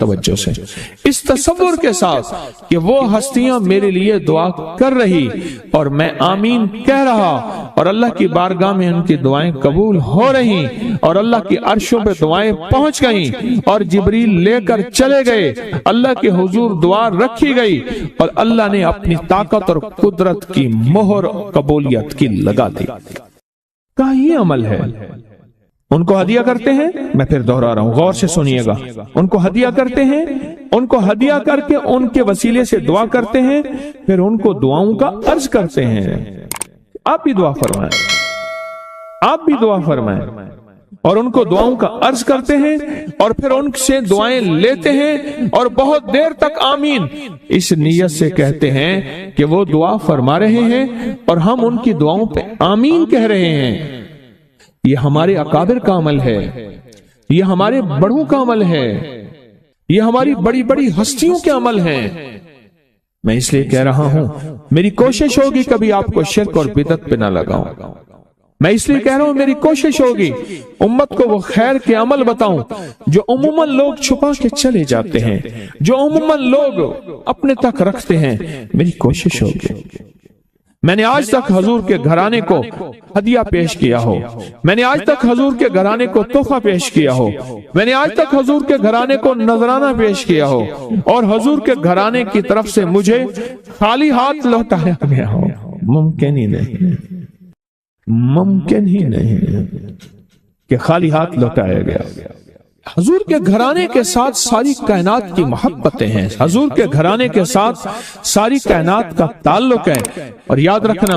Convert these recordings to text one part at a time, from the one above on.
توجہ سے، اس تصور کے ساتھ کہ وہ ہستیاں میرے لیے دعا کر رہی اور میں آمین کہہ رہا اور اللہ کی بارگاہ میں ان کی دعائیں قبول ہو رہی اور اللہ کی عرشوں پہ دعائیں پہنچ گئیں اور جبریل لے کر چلے گئے، اللہ کے حضور دعا رکھی گئی اور اللہ نے اپنی طاقت اور قدرت کی مہر قبولیت کی لگا دی۔ کہا یہ عمل ہے۔ ان کو ہدیہ کرتے ہیں، میں پھر دوہرا رہا ہوں، غور سے سنیے گا، ان کو ہدیہ کرتے ہیں، ان کو ہدیہ کر کے ان کے وسیلے سے دعا کرتے ہیں، پھر ان کو دعاؤں کا عرض کرتے ہیں، آپ بھی دعا فرمائیں، آپ بھی دعا فرمائیں، اور ان کو دعاؤں کا عرض کرتے ہیں اور پھر ان سے دعائیں لیتے ہیں اور بہت دیر تک آمین اس نیت سے کہتے ہیں کہ وہ دعا فرما رہے ہیں اور ہم ان کی دعاؤں پہ آمین کہہ رہے ہیں۔ یہ ہمارے اکابر کا عمل ہے، یہ ہمارے بڑوں کا عمل ہے، یہ ہماری بڑی بڑی ہستیوں کے عمل ہیں۔ میں اس لیے کہہ رہا ہوں، میری کوشش ہوگی کبھی آپ کو شرک اور بدعت پہ نہ لگاؤں، میں اس لیے کہہ رہا ہوں میری کوشش ہوگی امت کو وہ خیر کے عمل بتاؤں جو عموماً لوگ چھپا کے چلے جاتے ہیں، جو عموماً لوگ اپنے تک رکھتے ہیں، میری کوشش ہوگی۔ میں نے آج تک حضور کے گھرانے کو ہدیہ پیش کیا ہو، میں نے آج تک حضور کے گھرانے کو تحفہ پیش کیا ہو، میں نے آج تک حضور کے گھرانے کو نذرانہ پیش کیا ہو اور حضور کے گھرانے کی طرف سے مجھے خالی ہاتھ لوٹایا گیا ہو، ممکن ہی نہیں، ممکن ہی نہیں کہ خالی ہاتھ لوٹایا گیا۔ حضور کے گھرانے کے ساتھ ساری کائنات کی محبتیں ہیں، حضور کے گھرانے کے ساتھ ساری کائنات کا تعلق ہے، اور یاد رکھنا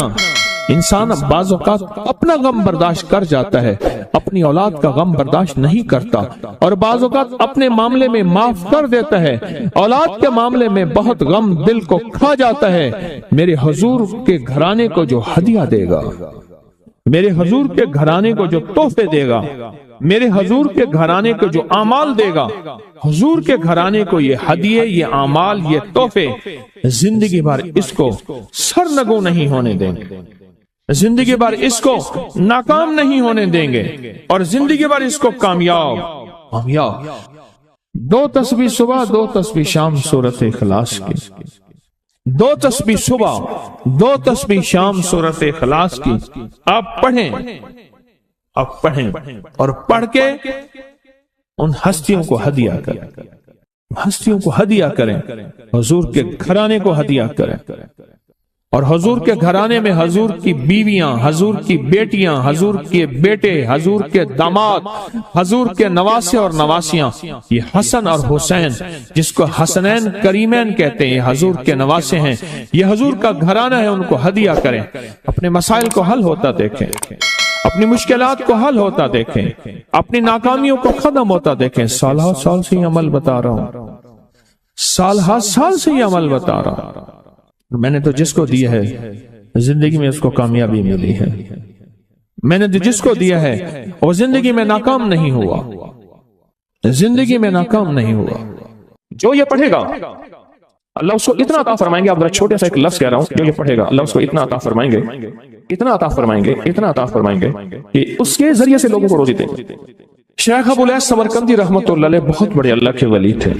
انسان بعض اوقات اپنا غم برداشت کر جاتا ہے، اپنی اولاد کا غم برداشت نہیں کرتا، اور بعض اوقات اپنے معاملے میں معاف کر دیتا ہے، اولاد کے معاملے میں بہت غم دل کو کھا جاتا ہے۔ میرے حضور کے گھرانے کو جو ہدیہ دے گا، میرے حضور کے گھرانے کو جو تحفے دے گا، میرے حضور کے گھرانے کو جو اعمال دے گا، حضور کے گھرانے کو یہ ہدیے، یہ اعمال، یہ تحفے زندگی بھر اس کو سرنگوں نہیں ہونے دیں گے، زندگی بھر اس کو ناکام نہیں ہونے دیں گے، اور زندگی بھر اس کو کامیاب۔ 2 تسبیح صبح 2 تسبیح شام سورۃ اخلاص کی، 2 تسبیح صبح 2 تسبیح شام سورۃ اخلاص کی آپ پڑھیں، آپ پڑھیں اور پڑھ کے ان ہستیوں کو ہدیہ کریں، ہستیوں کو ہدیہ کریں، حضور کے گھرانے کو ہدیہ کریں، اور حضور کے گھرانے میں حضور کی بیویاں، حضور کی بیٹیاں، حضور کے بیٹے، حضور کے داماد، حضور کے نواسے اور نواسیاں، یہ حسن اور حسین جس کو حسنین کریمین کہتے ہیں، یہ حضور کے نواسے ہیں، یہ حضور کا گھرانہ ہے، ان کو ہدیہ کریں، اپنے مسائل کو حل ہوتا دیکھیں، اپنی مشکلات کو حل ہوتا دیکھیں، اپنی ناکامیوں کو ختم ہوتا دیکھیں۔ سال سے یہ عمل بتا رہا ہوں، سال سے یہ عمل بتا رہا ہوں، میں نے تو جس کو دیا ہے زندگی میں اس کو کامیابی ملی ہے، میں نے جس کو دیا ہے وہ زندگی میں ناکام نہیں ہوا، زندگی میں ناکام نہیں ہوا۔ جو یہ پڑھے گا اللہ اس کو اتنا عطا فرمائیں گے، آپ ذرا چھوٹے سا ایک لفظ کہہ رہا ہوں، جو یہ پڑھے گا اللہ اس کو اتنا عطا فرمائیں گے، اتنا عطا فرمائیں گے، اتنا عطا فرمائیں گے کہ اس کے ذریعے سے لوگوں کو روزی دیں گے۔ شیخ ابو الیاس سمرقندی رحمۃ اللہ علیہ بہت بڑے اللہ کے ولی تھے،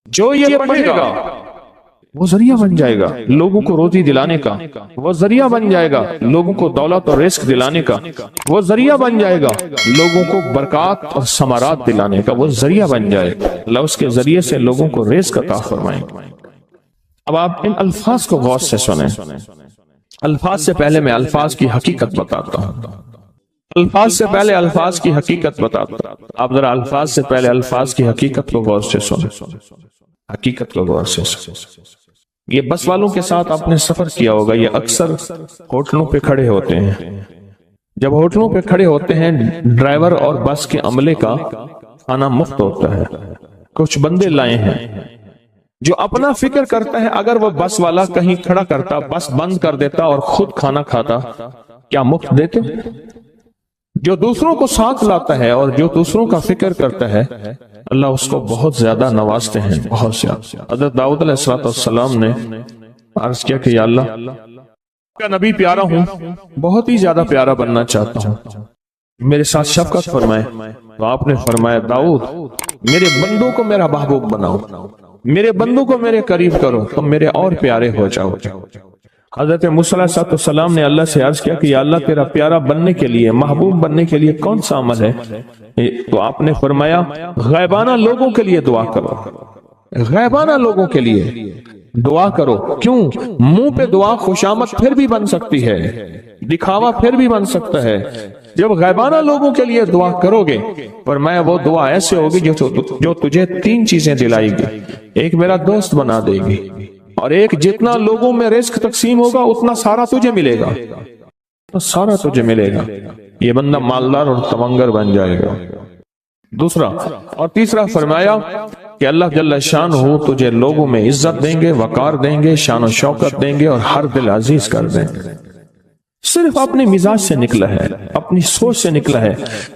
جو یہ پڑھے گا وہ ذریعہ بن جائے گا لوگوں کو روزی دلانے کا، وہ ذریعہ بن جائے گا لوگوں کو دولت اور رزق دلانے کا، وہ ذریعہ بن جائے گا لوگوں کو برکات اور ثمرات دلانے کا، وہ ذریعہ بن جائے گا، اللہ اس کے ذریعے سے لوگوں کو رزق عطا فرمائیں گے۔ اب آپ ان الفاظ کو غور سے سنیں، الفاظ سے پہلے میں الفاظ کی حقیقت بتاتا ہوں، الفاظ سے پہلے الفاظ کی حقیقت بتاتا ہوں، آپ ذرا الفاظ سے پہلے الفاظ کی حقیقت کو غور سے سنیں، حقیقت کو غور سے سنیں۔ یہ بس والوں کے ساتھ آپ نے سفر کیا ہوگا، یہ اکثر ہوٹلوں پہ کھڑے ہوتے ہیں، جب ہوٹلوں پہ کھڑے ہوتے ہیں ڈرائیور اور بس کے عملے کا کھانا مفت ہوتا ہے، کچھ بندے لائے ہیں جو اپنا فکر کرتا ہے اگر وہ بس والا کہیں کھڑا کرتا، بس بند کر دیتا اور خود کھانا کھاتا، کیا مفت دیتے؟ جو دوسروں کو ساتھ لاتا ہے اور جو دوسروں کا فکر کرتا ہے اللہ اس کو بہت زیادہ نوازتے ہیں، بہت زیادہ۔ حضرت داؤد علیہ السلام نے عرض کیا کہ یا اللہ کا نبی پیارا ہوں، بہت ہی زیادہ پیارا بننا چاہتا ہوں، میرے ساتھ شفقت فرمائے۔ تو آپ نے فرمایا داؤد میرے بندوں کو میرا محبوب بناؤ، میرے بندوں کو میرے قریب کرو، تم میرے اور پیارے ہو جاؤ۔ حضرت موسیٰ علیہ السلام نے اللہ سے عرض کیا کہ یا اللہ تیرا پیارا بننے کے لیے، محبوب بننے کے لیے کون سا عمل ہے؟ تو آپ نے فرمایا غیبانہ لوگوں کے لیے دعا کرو، غیبانہ لوگوں کے لیے دعا کرو۔ کیوں؟ منہ پہ دعا خوشامد پھر بھی بن سکتی ہے، دکھاوا پھر بھی بن سکتا ہے، جب غیبانہ لوگوں کے لیے دعا کرو گے فرمایا وہ دعا ایسے ہوگی جو تجھے تین چیزیں دلائے گی، ایک میرا دوست بنا دے گی، اور ایک جتنا لوگوں میں رزق تقسیم ہوگا اتنا سارا تجھے ملے گا، سارا تجھے ملے گا، یہ بندہ مالدار اور تمنگر بن جائے گا۔ دوسرا اور تیسرا فرمایا کہ اللہ جل شان ہو تجھے لوگوں میں عزت دیں گے، وقار دیں گے، شان و شوکت دیں گے، اور ہر دل عزیز کر دیں گے۔ صرف اپنے مزاج سے نکلا ہے، اپنی سوچ سے نکلا ہے،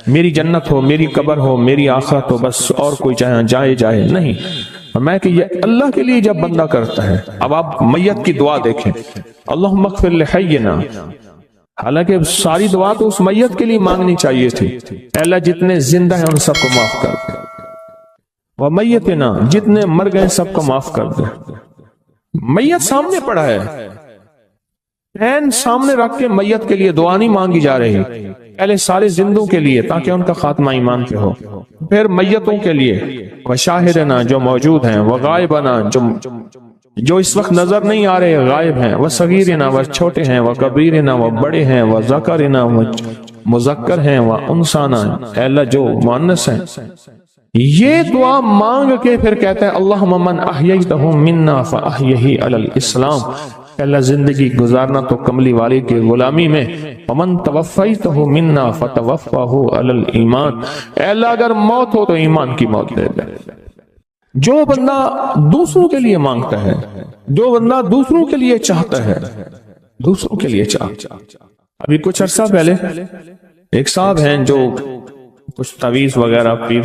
میری جنت ہو، میری قبر ہو، میری آخرت ہو، بس اور کوئی جائے نہیں۔ میں کہ یہ اللہ کے لیے جب بندہ کرتا ہے۔ اب آپ میت کی دعا دیکھیں، اللہم اغفر لحینا، حالانکہ ساری دعا تو اس میت کے لیے مانگنی چاہیے تھی، اے اللہ جتنے زندہ ہیں ان سب کو معاف کر دے، ومیتنا، جتنے مر گئے سب کو معاف کر دے۔ میت سامنے پڑا ہے، عین سامنے رکھ کے میت کے لیے دعا نہیں مانگی جا رہی، پہلے سارے زندوں کے لیے تاکہ ان کا خاتمہ ایمان پہ ہو، پھر میتوں کے لیے، وشاہدنا جو موجود ہیں، وغائبنا جو اس وقت نظر نہیں آ رہے غائب ہیں، وصغیرنا وہ چھوٹے ہیں، وکبیرنا وہ بڑے ہیں، وذکرنا وہ مذکر ہیں، وانثانا اے اللہ جو مؤنث ہیں۔ یہ دعا مانگ کے پھر کہتا ہے اللہم من احییتہ منا فاحیہ علی الاسلام، اے اللہ زندگی گزارنا تو کملی والی کے غلامی میں، ومن توفیتہ منا فتوفہ علی الایمان، اے اللہ اگر موت ہو تو ایمان کی موت دے دے۔ جو بندہ دوسروں کے لیے مانگتا ہے، جو بندہ دوسروں کے لیے چاہتا ہے، دوسروں کے لیے چاہتا۔ ابھی کچھ عرصہ پہلے ایک صاحب ہیں جو کچھ تعویذ وغیرہ پیر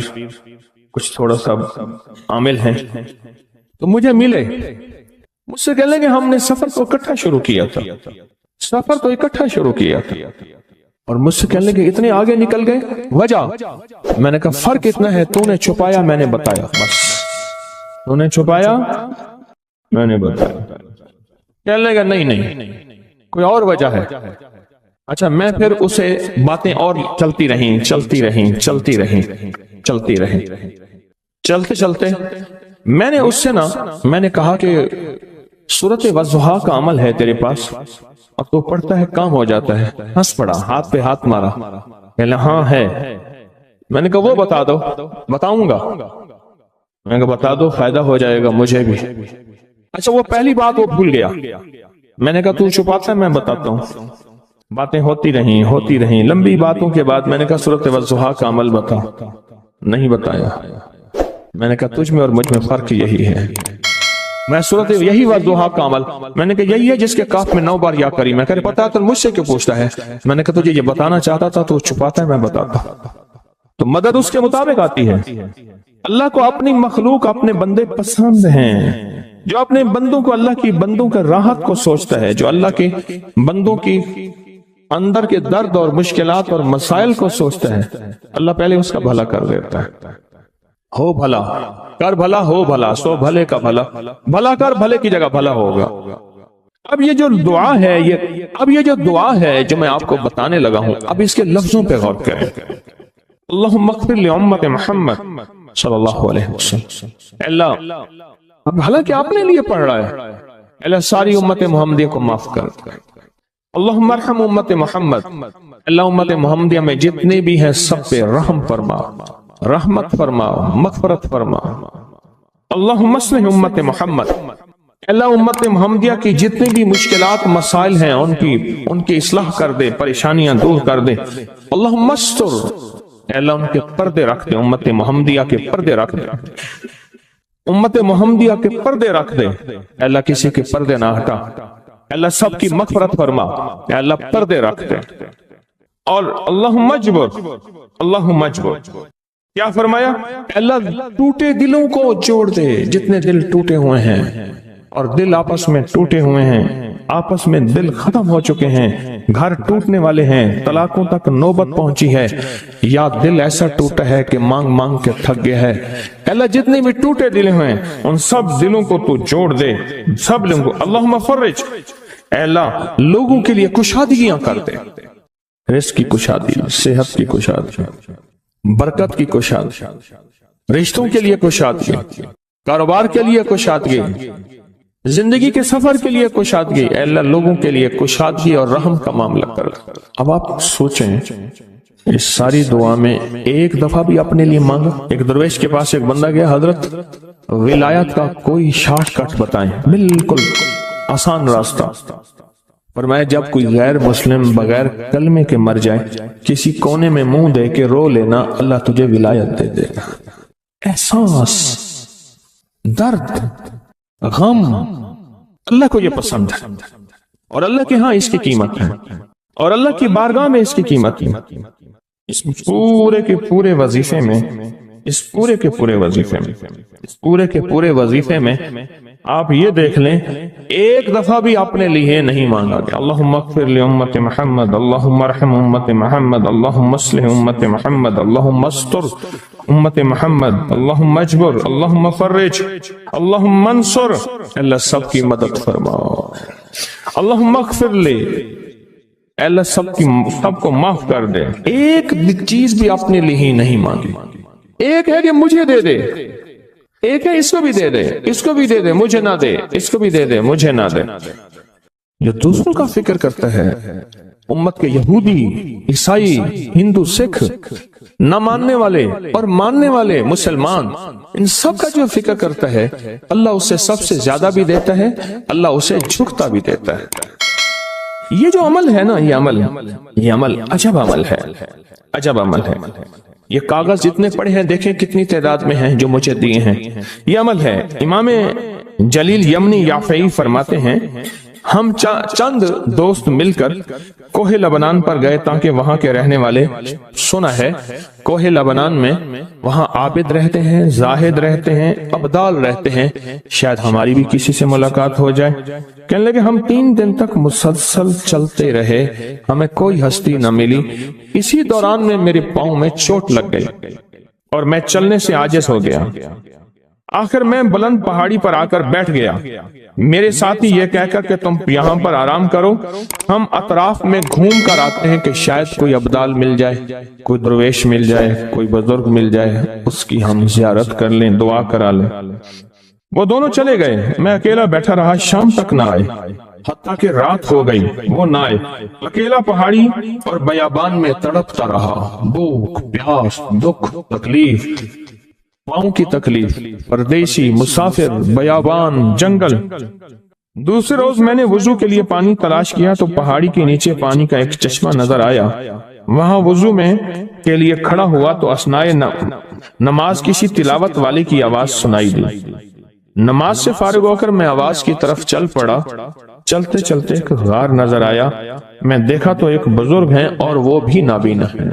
کچھ تھوڑا سا عامل ہیں، تو مجھے ملے، مجھ سے کہنے لگے ہم نے سفر تو اکٹھا شروع کیا تھا، اور مجھ سے کہنے لگے اتنے آگے نکل گئے، وجہ؟ میں نے کہا فرق اتنا ہے، تو نے چھپایا میں نے بتایا، بس تو نے چھپایا میں نے بتایا۔ کہنے لگا نہیں کوئی اور وجہ ہے۔ اچھا میں پھر اسے باتیں اور چلتی رہیں، چلتے میں نے اس سے میں نے کہا کہ سورۃ والضحیٰ کا عمل ہے تیرے پاس اور تو پڑھتا ہے کام ہو جاتا ہے۔ ہنس پڑا، ہاتھ پہ ہاتھ مارا، کہنے ہاں ہے۔ میں نے کہا وہ بتا دو۔ بتاؤں گا، میں نے کہا بتا دو، فائدہ ہو جائے گا مجھے بھی۔ اچھا وہ پہلی بات وہ بھول گیا، میں نے کہا تو چھپاتا ہے میں بتاتا ہوں۔ باتیں ہوتی رہیں، لمبی باتوں کے بعد میں نے کہا سورۃ والضحیٰ کا عمل بتا، نہیں بتایا۔ میں نے کہا تجھ میں اور مجھ میں فرق یہی ہے، میں سورۃ یہی والضحیٰ کا عمل، میں نے کہا یہی ہے جس کے کاف میں 9 بار یا کری۔ میں کہا پتا تو مجھ سے کیوں پوچھتا ہے؟ میں نے کہا تجھے یہ بتانا چاہتا تھا تو چھپاتا ہے میں بتاتا۔ تو مدد اس کے مطابق آتی ہے۔ اللہ کو اپنی مخلوق، اپنے بندے پسند ہیں، جو اپنے بندوں کو، اللہ کی بندوں کا راحت کو سوچتا ہے، جو اللہ کے بندوں کی اندر کے درد اور مشکلات اور مسائل کو سوچتا ہے، اللہ پہلے اس کا بھلا کر دیتا ہے۔ ہو بھلا کر بھلا، ہو بھلا سو بھلے کا بھلا، بھلا کر بھلے کی جگہ بھلا ہوگا۔ اب یہ جو دعا ہے جو میں آپ کو بتانے لگا ہوں، اب اس کے لفظوں پہ غور کریں۔ اللہم اغفر لامت محمد صلی اللہ علیہ وسلم، اللہ اب حالانکہ آپ نے لیے پڑھ رہا ہے، اللہ ساری امت محمدیہ کو معاف کر۔ اللہم ارحم امت محمد، اللہ امت محمدیہ میں جتنے بھی ہیں سب پہ رحم فرما، رحمت فرما، مغفرت فرما۔ اللہم اصلح امت محمد، اللہ امت محمدیہ کی جتنی بھی مشکلات مسائل ہیں ان کی اصلاح کر دے، پریشانیاں دور کر دے۔ اللہم استر، اللہ ان کے پردے رکھ دے، امت محمدیہ کے پردے رکھ دے، امت محمدیہ کے پردے رکھ دے، اللہ کسی کے پردے نہ ہٹا، اللہ سب کی مغفرت فرما، اللہ پردے رکھ دے۔ اور اللہم اجبر، کیا فرمایا؟ اللہ ٹوٹے دلوں کو جوڑ دے، جتنے دل ٹوٹے ہوئے ہیں اور دل آپس میں ٹوٹے ہوئے ہیں، آپس میں دل ختم ہو چکے ہیں، گھر ٹوٹنے والے ہیں، طلاقوں تک نوبت پہنچی ہے، یا دل ایسا ٹوٹا ہے کہ مانگ مانگ کے تھک گیا ہے۔ اللہ جتنے بھی ٹوٹے دل ہیں ان سب دلوں کو تو جوڑ دے، سب دلوں کو اللہم فرج، اے اللہ لوگوں کے لیے کشادگیاں کر دے، رزق کی کشادگی، صحت کی کشادگی، برکت کی کشادگی، رشتوں کے لیے کشادگی، کاروبار کے لیے کشادگی، زندگی کے سفر کے لیے کشادگی، اے اللہ لوگوں کے لیے کشادگی اور رحم کا معاملہ کر۔ اب آپ سوچیں اس ساری دعا میں ایک دفعہ بھی اپنے لیے مانگا؟ ایک درویش کے پاس ایک بندہ گیا، حضرت ولایت کا کوئی شارٹ کٹ بتائیں، بالکل آسان راستہ۔ فرمایا جب کوئی غیر مسلم بغیر کلمے کے مر جائے، کسی کونے میں منہ دے کے رو لینا، اللہ تجھے ولایت دے دے گا۔ احساس، درد، غم، اللہ کو یہ پسند ہے، اور اللہ کے ہاں اس کی قیمت ہے، اور اللہ کی بارگاہ میں اس کی قیمت ہے۔ اس پورے کے پورے وظیفے میں، اس پورے کے پورے وظیفے میں، اس پورے کے پورے وظیفے میں آپ یہ دیکھ لیں ایک دفعہ بھی اپنے لیے نہیں مانگا گیا اللہم اغفر لی امت محمد، اللہم ارحم امت محمد، اللہم اصلح امت محمد، اللہم استر امت محمد، اللہم اجبر، اللہم فرج، اللہم منصر، اللہ سب کی مدد فرما، اللہم اغفر لی، اللہ سب کو معاف کر دے۔ ایک چیز بھی اپنے لیے ہی نہیں مانگی۔ ایک ہے کہ مجھے دے دے، ایک ہے اس کو بھی دے دے، اس کو بھی دے دے، مجھے نہ دے، اس کو بھی دے دے، مجھے نہ دے۔ جو دوسروں کا فکر کرتا ہے، امت کے یہودی، عیسائی، ہندو، سکھ، نہ ماننے والے اور ماننے والے مسلمان، ان سب کا جو فکر کرتا ہے، اللہ اسے سب سے زیادہ بھی دیتا ہے، اللہ اسے جھکتا بھی دیتا ہے۔ یہ جو عمل ہے نا، یہ عمل عجب عمل ہے، عجب عمل ہے۔ یہ کاغذ جتنے پڑے ہیں دیکھیں کتنی تعداد میں ہیں جو مجھے دیے ہیں، یہ عمل ہے۔ امام جلیل یمنی یافعی فرماتے ہیں ہم چند دوست مل کر کوہ لبنان پر گئے تاکہ وہاں کے رہنے والے، سنا ہے کوہ لبنان میں وہاں عابد رہتے ہیں، زاہد رہتے ہیں، ابدال رہتے ہیں، شاید ہماری بھی کسی سے ملاقات ہو جائے۔ کہنے لگے ہم 3 دن تک مسلسل چلتے رہے، ہمیں کوئی ہستی نہ ملی۔ اسی دوران میں میرے پاؤں میں چوٹ لگ گئی اور میں چلنے سے عاجز ہو گیا۔ آخر میں بلند پہاڑی پر آ کر بیٹھ گیا، میرے ساتھی یہ کہہ کر کہ تم یہاں پر آرام کرو، ہم اطراف میں گھوم کر آتے ہیں کہ شاید کوئی ابدال مل جائے، کوئی درویش مل جائے، کوئی بزرگ مل جائے، اس کی ہم زیارت کر لیں، دعا کرا لیں۔ وہ دونوں چلے گئے، میں اکیلا بیٹھا رہا، شام تک نہ آئے، حتیٰ کہ رات ہو گئی، وہ نہ آئے۔ اکیلا پہاڑی اور بیابان میں تڑپتا رہا، بھوک، پیاس، دکھ، تکلیف، پاؤں کی تکلیف، پردیسی، مسافر، بیابان، جنگل۔ دوسرے روز میں نے وضو کے لیے پانی تلاش کیا تو پہاڑی کے نیچے پانی کا ایک چشمہ نظر آیا، وہاں وضو میں کے لیے کھڑا ہوا تو اثنائے نماز کسی تلاوت والے کی آواز سنائی دی۔ نماز سے فارغ ہو کر میں آواز کی طرف چل پڑا، چلتے چلتے ایک غار نظر آیا، میں دیکھا تو ایک بزرگ ہیں اور وہ بھی نابینا ہیں۔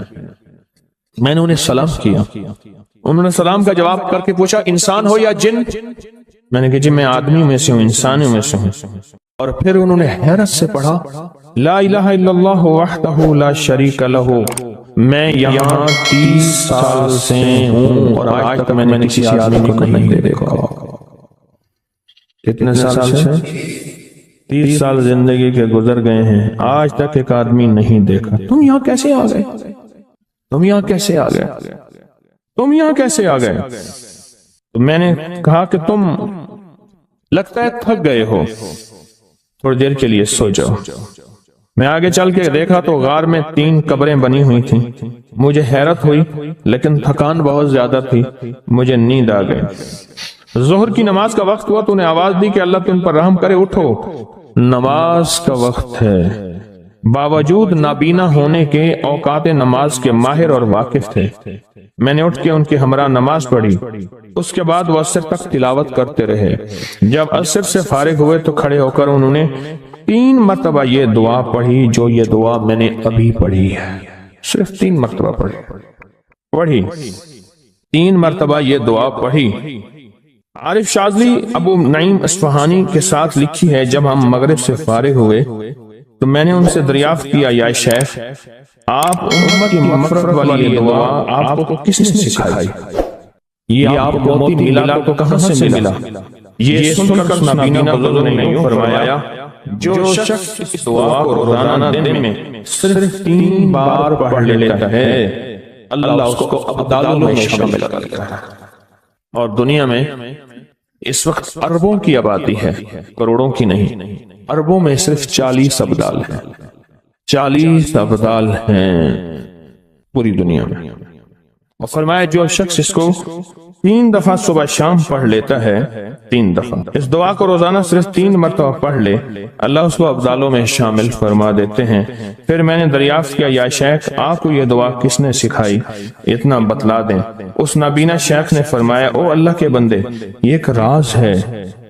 میں نے انہیں سلام کیا، انہوں نے سلام کا جواب کر کے پوچھا انسان ہو یا جن؟ میں نے کہا جی میں آدمی میں سے ہوں، انسانوں میں سے ہوں۔ اور پھر انہوں نے حیرت سے پڑھا لا الہ الا اللہ وحدہ لا شریک لہ، میں یہاں 30 سال سے ہوں اور آج تک میں نے کسی آدمی کو نہیں دیکھا۔ کتنے سال سے؟ 30 سال زندگی کے گزر گئے ہیں، آج تک ایک آدمی نہیں دیکھا۔ تم یہاں کیسے آ گئے؟ تم یہاں کیسے آ گئے؟ تم یہاں کیسے آ گئے؟ تو میں نے کہا کہ تم لگتا ہے تھک گئے ہو، تھوڑی دیر کے لیے سو جاؤ۔ میں آگے چل کے دیکھا تو غار میں 3 قبریں بنی ہوئی تھیں، مجھے حیرت ہوئی لیکن تھکان بہت زیادہ تھی، مجھے نیند آ گئی۔ ظہر کی نماز کا وقت ہوا تو انہیں آواز دی کہ اللہ تم پر رحم کرے، اٹھو نماز کا وقت ہے۔ باوجود نابینا ہونے کے اوقات نماز کے ماہر اور واقف تھے۔ میں نے اٹھ کے ان کے ہمراہ نماز پڑھی، اس کے بعد وہ عصر تک تلاوت کرتے رہے۔ جب عصر سے فارغ ہوئے تو کھڑے ہو کر انہوں نے 3 مرتبہ یہ دعا پڑھی جو یہ دعا میں نے ابھی پڑھی ہے، صرف 3 مرتبہ پڑھی 3 مرتبہ یہ دعا پڑھی۔ عارف شاذلی ابو نعیم اصفہانی کے ساتھ لکھی ہے، جب ہم مغرب سے فارغ ہوئے تو میں نے ان سے دریافت کیا، یا شیخ آپ امت کی مغفرت والی یہ دعا آپ کو کس نے سکھائی؟ یہ آپ کو موتی میلاد کو کہاں سے ملا؟ یہ سن کر نابینا بزرگ نے یوں فرمایا، جو شخص اس دعا کو روزانہ دن میں صرف 3 بار پڑھ لیتا ہے اللہ اس کو ابدالوں میں شامل کر لیتا ہے۔ اور دنیا میں اس وقت اربوں کی آبادی ہے، کروڑوں کی نہیں، اربوں میں صرف 40 ابدال ہیں، 40 ابدال ہیں پوری دنیا میں۔ اور فرمایا جو شخص اس کو 3 دفعہ صبح شام پڑھ لیتا ہے، 3 دفعہ اس دعا کو روزانہ صرف 3 مرتبہ پڑھ لے، اللہ اس کو ابدالوں میں شامل فرما دیتے ہیں۔ پھر میں نے دریافت کیا، یا شیخ آپ کو یہ دعا کس نے سکھائی؟ اتنا بتلا دیں۔ اس نابینا شیخ نے فرمایا، او اللہ کے بندے، یہ ایک راز ہے،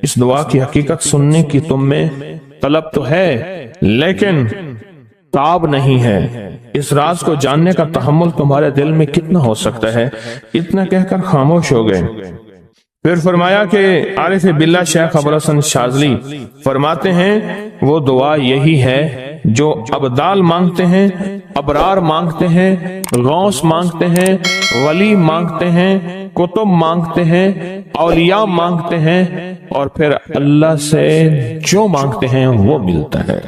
اس دعا کی حقیقت سننے کی تم میں طلب تو ہے لیکن تاب نہیں ہے، اس راز کو جاننے کا تحمل تمہارے دل میں کتنا ہو سکتا ہے؟ اتنا کہہ کر خاموش ہو گئے۔ پھر فرمایا کہ عارف باللہ شیخ ابوالحسن شاذلی فرماتے ہیں وہ دعا یہی ہے جو ابدال مانگتے ہیں، ابرار مانگتے ہیں، غوث مانگتے ہیں، ولی مانگتے ہیں، کتب مانگتے ہیں، اولیاء مانگتے ہیں، اور پھر اللہ سے جو مانگتے ہیں وہ ملتا ہے۔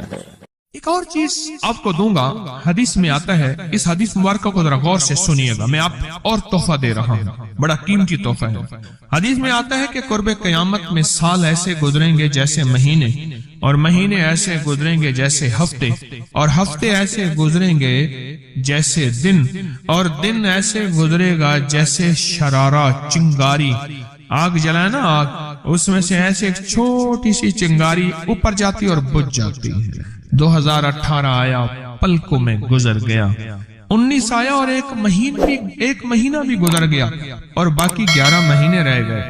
ایک اور چیز آپ کو دوں گا، حدیث میں آتا ہے، اس حدیث مبارکہ کو ذرا غور سے سنیے گا، میں آپ اور تحفہ دے رہا ہوں، بڑا قیمتی تحفہ ہے۔ حدیث میں آتا ہے کہ قرب قیامت میں سال ایسے گزریں گے جیسے مہینے، اور مہینے ایسے گزریں گے جیسے ہفتے، اور ہفتے ایسے گزریں گے جیسے دن، اور دن ایسے گزرے گا جیسے شرارہ، چنگاری، آگ جلائے نا آگ، اس میں سے ایسے ایک چھوٹی سی چنگاری اوپر جاتی اور بجھ جاتی ہے۔ 2018 آیا، پلکوں میں گزر گیا، 19 آیا اور ایک مہینہ بھی گزر گیا، اور باقی 11 مہینے رہ گئے،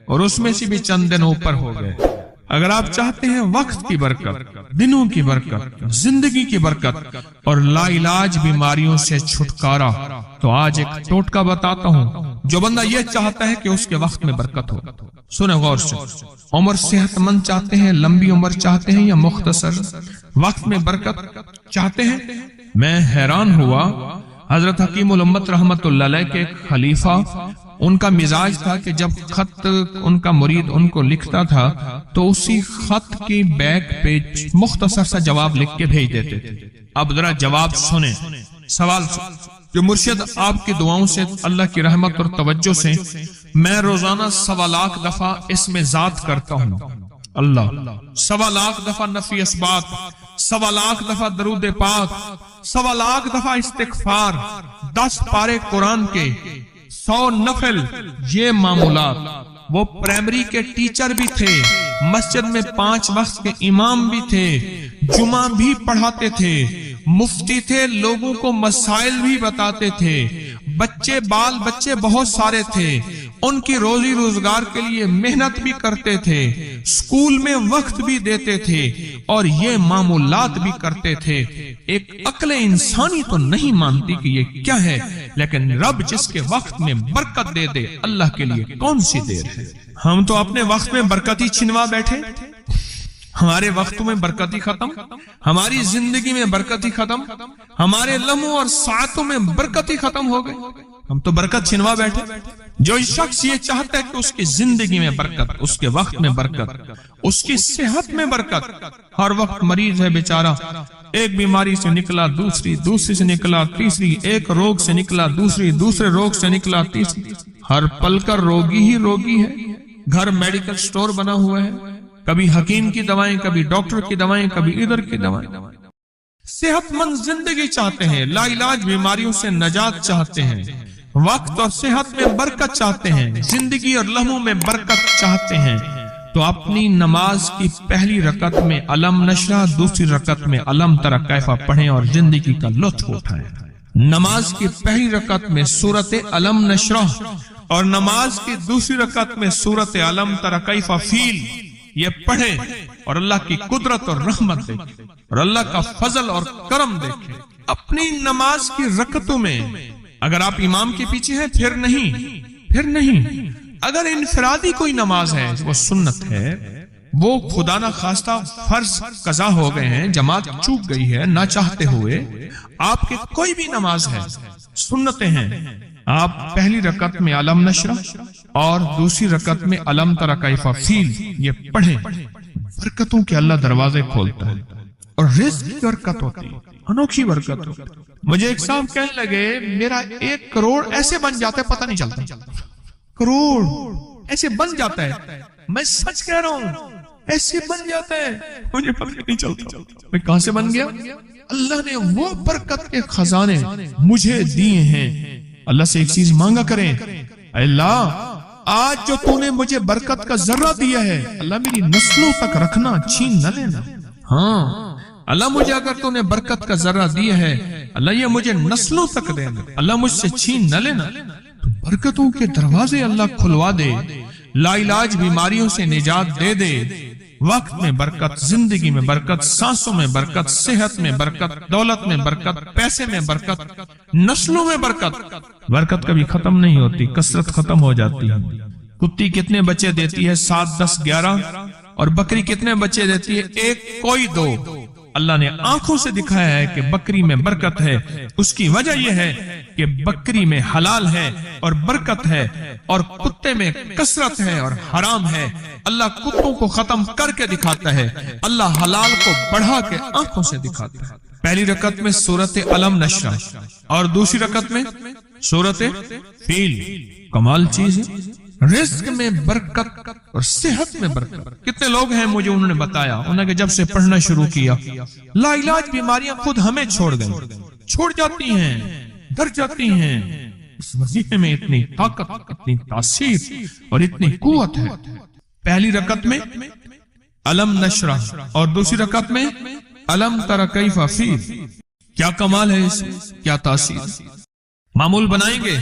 اور اس میں سے بھی چند دن اوپر ہو گئے۔ اگر آپ چاہتے ہیں وقت کی برکت، دنوں کی برکت، زندگی کی برکت اور لا علاج بیماریوں سے چھٹکارا، تو آج ایک ٹوٹکا بتاتا ہوں۔ جو بندہ یہ چاہتا ہے کہ اس کے وقت میں برکت ہو، سنیں غور سے، عمر صحت مند چاہتے ہیں، لمبی عمر چاہتے ہیں، یا مختصر وقت میں برکت چاہتے ہیں؟ میں حیران ہوا، حضرت حکیم الامت رحمت اللہ علیہ کے ایک خلیفہ، ان کا مزاج تھا کہ جب خط ان کا مرید ان کو لکھتا تھا تو اسی خط کی بیک پہ مختصر سا جواب لکھ کے بھیج دیتے تھے۔ اب ذرا جواب سنیں، سوال جو مرشد آپ کی دعاؤں سے، اللہ کی رحمت اور توجہ سے میں روزانہ 1.25 لاکھ دفعہ اس میں ذات کرتا ہوں، اللہ 1.25 لاکھ دفعہ نفی اسبات، 1.25 لاکھ دفعہ درود پاک، 1.25 لاکھ دفعہ استغفار، 10 پارے قرآن کے، 100 نفل، یہ معمولات۔ وہ پرائمری کے ٹیچر بھی تھے، مسجد میں 5 وقت کے امام بھی تھے، جمعہ بھی پڑھاتے تھے، مفتی تھے، لوگوں کو مسائل بھی بتاتے تھے، بال بچے بہت سارے تھے، ان کی روزی روزگار کے لیے محنت بھی کرتے تھے، اسکول میں وقت بھی دیتے تھے، اور یہ معمولات بھی کرتے تھے۔ ایک عقل انسانی تو نہیں مانتی کہ یہ کیا ہے، لیکن رب جس کے وقت میں برکت دے دے، اللہ کے لیے کون سی دیر ہے۔ ہم تو اپنے وقت میں برکت ہی چھنوا بیٹھے، ہمارے وقتوں میں برکت ہی ختم، ہماری زندگی میں برکت ہی ختم، ہمارے لمحوں اور ساعتوں میں برکت ہی ختم ہو گئے، ہم تو برکت چھنوا بیٹھے۔ جو شخص یہ چاہتا ہے کہ اس کی زندگی میں برکت، اس کے وقت میں برکت، اس کی صحت میں برکت، ہر وقت مریض ہے بیچارہ، ایک بیماری سے نکلا دوسری سے نکلا تیسری، ایک روگ سے نکلا دوسرے روگ سے نکلا تیسری، ہر پل کا روگی ہی روگی ہے، گھر میڈیکل سٹور بنا ہوا ہے، کبھی حکیم کی دوائیں، کبھی ڈاکٹر کی دوائیں، کبھی ادھر کی دوائیں۔ صحت مند زندگی چاہتے ہیں، لا علاج بیماریوں سے نجات چاہتے ہیں، وقت اور صحت میں برکت چاہتے ہیں، زندگی اور لمحوں میں برکت چاہتے ہیں، تو اپنی نماز کی پہلی رکعت میں علم نشرح، دوسری رکعت میں علم تری کیفا پڑھیں اور زندگی کا لطف اٹھائیں۔ نماز کی پہلی رکعت میں سورت علم نشرح اور نماز کی دوسری رکعت میں سورت علم تری کیفا فیل، یہ پڑھیں اور اللہ کی قدرت اور رحمت دیکھیں اور اللہ کا فضل اور کرم دیکھیں۔ اپنی نماز کی رکعتوں میں اگر آپ امام کے پیچھے ہیں پھر نہیں، اگر انفرادی کوئی نماز ہے وہ سنت ہے، وہ خدا نہ خواستہ فرض قضا ہو گئے ہیں، جماعت چوک گئی ہے نہ چاہتے ہوئے، آپ کے کوئی بھی نماز ہے، سنتیں ہیں، آپ پہلی رکعت میں علم نشرح اور دوسری رکعت میں علم تری کیف فیل یہ پڑھیں، برکتوں کے اللہ دروازے کھولتا ہے اور رزق کی برکت ہوتی ہے، انوکھی برکت ہوتی ہے۔ مجھے ایک صاحب کہنے لگے میرا 1 کروڑ ایسے بن جاتا ہے پتہ نہیں چلتا، کروڑ ایسے بن جاتا ہے، میں سچ کہہ رہا ہوں ایسے بن جاتا ہے، مجھے پتہ نہیں چلتا میں کہاں سے بن گیا۔ اللہ نے وہ برکت کے خزانے مجھے دیے ہیں۔ اللہ سے ایک چیز مانگا کریں، اللہ آج جو تو نے مجھے برکت کا ذرہ دیا ہے اللہ میری نسلوں تک رکھنا، چھین نہ لینا۔ ہاں اللہ مجھے اگر تو نے برکت کا ذرہ دیا ہے اللہ یہ مجھے نسلوں تک دینا، اللہ مجھ سے چھین نہ لینا۔ تو برکتوں کے دروازے اللہ کھلوا دے، لا علاج بیماریوں سے نجات دے دے، وقت میں برکت، زندگی میں برکت، سانسوں میں برکت، صحت میں برکت، دولت میں برکت، پیسے میں برکت، نسلوں میں برکت۔ برکت کبھی ختم نہیں ہوتی، کثرت ختم ہو جاتی ہے۔ کتی کتنے بچے دیتی ہے؟ 7 10 11، اور بکری کتنے بچے دیتی ہے؟ 1 کوئی 2۔ اللہ نے آنکھوں سے دکھایا ہے کہ بکری میں برکت ہے، اس کی وجہ یہ ہے کہ بکری میں حلال ہے اور برکت ہے، اور کتے میں کثرت ہے اور حرام ہے۔ اللہ کتوں کو ختم کر کے دکھاتا ہے، اللہ حلال کو بڑھا کے آنکھوں سے دکھاتا ہے۔ پہلی رکعت میں سورت علم نشرح اور دوسری رکعت میں سورت فیل، کمال چیز ہے۔ رزق میں برکت اور صحت میں برکت۔ کتنے لوگ ہیں مجھے انہوں نے بتایا، انہوں نے جب سے پڑھنا شروع کیا لا علاج بیماریاں خود ہمیں چھوڑ گئیں، چھوڑ جاتی ہیں، ڈر جاتی ہیں۔ اس وظیفے میں اتنی طاقت، اتنی تاثیر اور اتنی قوت ہے۔ پہلی رکعت میں علم نشرح اور دوسری رکعت میں علم تری کیف فیل، کیا کمال ہے اس، کیا تاثیر۔ معمول بنائیں گے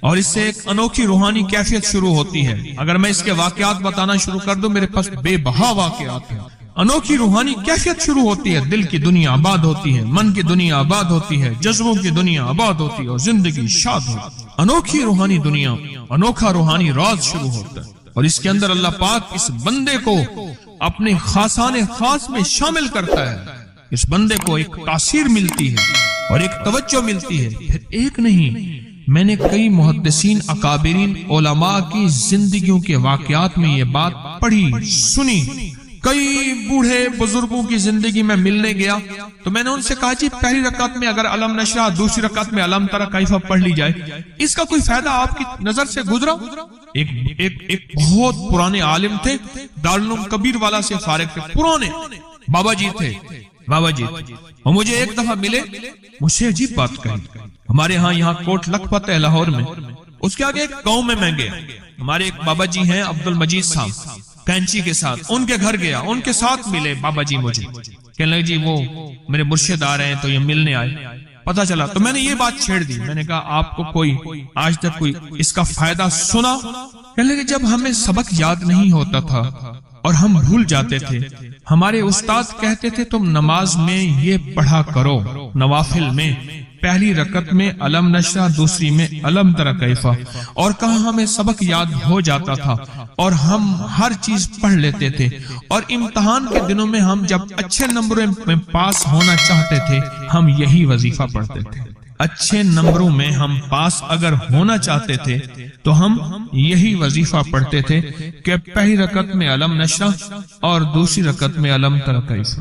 اور اس سے ایک انوکھی روحانی کیفیت شروع ہوتی ہے۔ اگر میں اس کے واقعات بتانا شروع کر دوں میرے پاس بے بہا واقعات ہیں۔ انوکھی روحانی کیفیت شروع ہوتی ہے، دل کی دنیا آباد ہوتی ہے، من کی دنیا آباد ہوتی ہے، جذبوں کی دنیا آباد ہوتی ہے اور زندگی شاد ہوتی ہے۔ انوکھی روحانی دنیا، انوکھا روحانی راز شروع ہوتا ہے، اور اس کے اندر اللہ پاک اس بندے کو اپنے خاصان خاص میں شامل کرتا ہے۔ اس بندے کو ایک تاثیر ملتی ہے اور ایک توجہ ملتی ہے۔ پھر ایک نہیں، میں نے کئی محدثین، اکابرین، علماء کی زندگیوں کے واقعات میں یہ بات پڑھی، سنی۔ کئی بوڑھے بزرگوں کی زندگی میں ملنے گیا تو میں نے ان سے کہا جی پہلی رکعت میں اگر علم نشرح، دوسری رکعت میں علم تری کیف پڑھ لی جائے، اس کا کوئی فائدہ آپ کی نظر سے گزرا؟ ایک بہت پرانے عالم تھے، دارالعلوم کبیر والا سے فارغ تھے، پرانے بابا جی تھے، بابا جی وہ مجھے ایک دفعہ ملے، مجھ سے عجیب بات کہی۔ ہمارے ہاں یہاں کوٹ لکھپت ہے لاہور میں، اس کے آگے ایک گاؤں میں گیا، ہمارے ایک بابا جی ہیں عبد المجید صاحب، کینچی کے ساتھ ان کے گھر گیا، ان کے ساتھ ملے بابا جی، مجھے کہنے لگے جی وہ میرے مرشد آ رہے ہیں تو یہ ملنے آئے۔ پتا چلا تو میں نے یہ بات چھیڑ دی، میں نے کہا آپ کو کوئی آج تک کوئی اس کا فائدہ سنا؟ کہنے لگے جب ہمیں سبق یاد نہیں ہوتا تھا اور ہم بھول جاتے تھے، ہمارے استاد کہتے تھے تم نماز میں یہ پڑھا کرو، نوافل میں پہلی رکعت میں علم نشرح، دوسری میں علم تری کیف، اور کہاں ہمیں سبق یاد ہو جاتا تھا اور ہم ہر چیز پڑھ لیتے تھے، اور امتحان کے دنوں میں ہم جب اچھے نمبروں میں پاس ہونا چاہتے تھے ہم یہی وظیفہ پڑھتے تھے۔ اچھے نمبروں میں ہم پاس اگر ہونا چاہتے تھے تو ہم یہی وظیفہ پڑھتے تھے کہ پہلی رکعت میں علم نشرح اور دوسری رکعت میں علم تری کیف۔